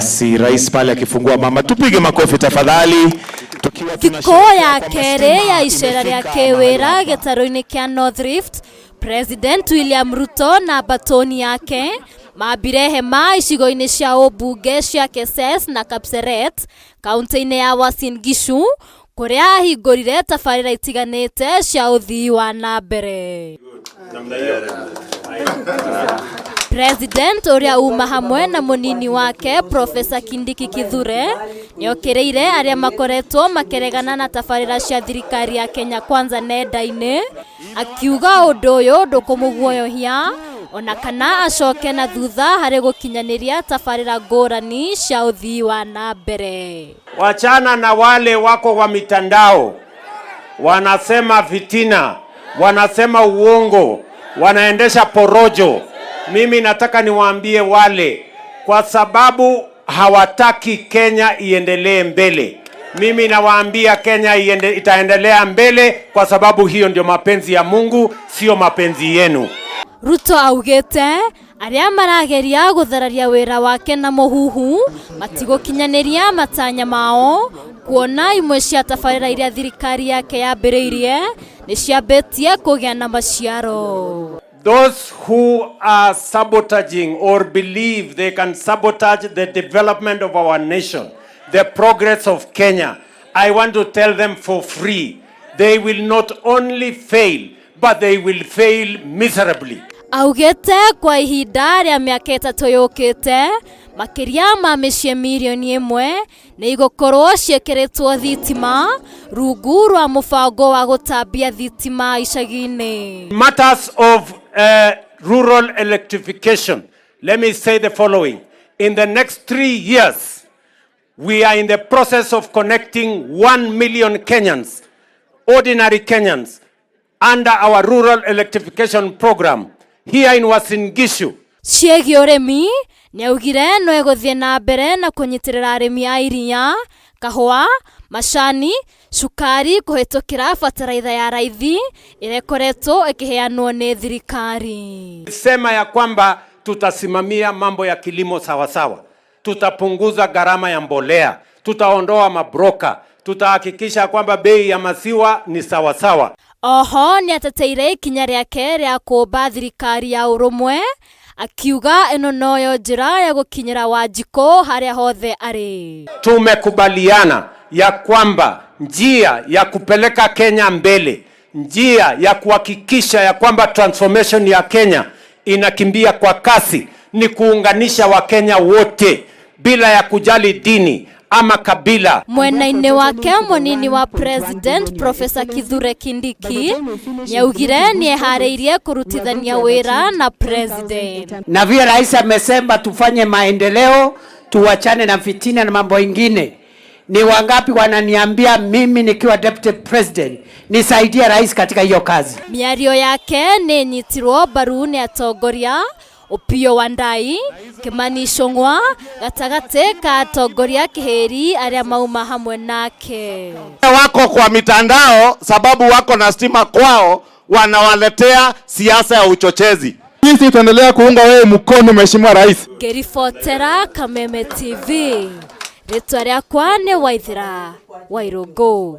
Si rais pale akifungua mama, tupige makofi tafadhali. Kikoya kere ya ishera ya kewera getaroini kia North Rift, President William Ruto na batoni yake mabire hema ishigo-ini cia ubunge cia Keses na Kapseret kaunti-ini ya Uasin Gishu kuria hingurire tabarĩra itiganĩte cia uthii wa na mbere. President uria uma hamwe na munini wake Professor Kindiki Kithure niokireire aria makoretwo makeregana na tabarĩra cia thirikari ya Kenya Kwanza nenda-ini, akiuga undu uyu ndukumuguoyohia ona kana acoke na thutha hari gukinyaniria tabarĩra ngũrani cia uthii wa na mbere. Wachana na wale wako wa mitandao wanasema fitina, wanasema uongo, wanaendesha porojo. Mimi nataka niwaambie wale, kwa sababu hawataki Kenya iendelee mbele. Mimi nawaambia Kenya itaendelea mbele kwa sababu hiyo ndio mapenzi ya Mungu, sio mapenzi yenu. Ruto augete aria marageria guthararia wira wake na muhuhu matigokinyaniria matanya mao, kuona imwe cia tabarĩra iria thirikari yake yambĩrĩirie ni ciambitie kugia na maciaro. Those who are sabotaging or believe they can sabotage the development of our nation, the progress of Kenya, I want to tell them for free, they will not only fail, but they will fail miserably. Augete kwa ihinda rĩa mĩaka 3 yũkĩte makiria ma mĩciĩ milioni 1 nĩ igũkorwo ciĩkĩrĩtwo thitima rungu rwa mũbango wa gũtambia thitima icagi-inĩ. Matters of rural electrification, let me say the following. In the next 3 years, we are in the process of connecting 1 million Kenyans, ordinary Kenyans, under our rural electrification program here in Uasin Gishu. Ciĩgiĩ ũrĩmi nĩaugire no ĩgũthiĩ na mbere na kũnyitirĩra arĩmi a iria, kahũa, macani, cukari kũhĩtũkĩra bataraitha ya raithi ĩrĩa ĩkoretwo ĩkĩheanwo nĩ thirikari. Sema ya kwamba tutasimamia mambo ya kilimo sawasawa, tutapunguza gharama ya mbolea, tutaondoa mabroka, tutahakikisha kwamba bei ya maziwa ni sawasawa. Oho nĩateteire ikinya rĩake rĩa kũmba thirikari ya ũrũmwe, akiuga ĩno noyo njĩra ya gũkinyĩra Wanjikũ harĩa hothe arĩ. Tumekubaliana ya kwamba njia ya kupeleka Kenya mbele, njia ya kuhakikisha ya kwamba transformation ya Kenya inakimbia kwa kasi ni kuunganisha Wakenya wote bila ya kujali dini ama kabila. Mwena-inĩ wake munini wa President Professor Kithure Kindiki nĩaugire nĩeharĩirie kurutithania wĩra na President. Na vile rais amesema tufanye maendeleo, tuachane na fitina na mambo ingine. Ni wangapi wananiambia mimi nikiwa Deputy President nisaidie rais katika hiyo kazi? Miario yake nĩ nyitirwo mbaru nĩ atongoria Opiyo Wandayi, Kimani Ichung'wa, gatagati ka atongoria kiheri aria mauma hamwe nake. Wako kwa mitandao sababu wako na stima kwao, wanawaletea siasa ya uchochezi. Sisi tutaendelea kuunga wewe mkono Mheshimiwa Rais. Ngĩribotera Kameme TV. Ritwa rĩakwa nĩ Waithira Wairũngũ.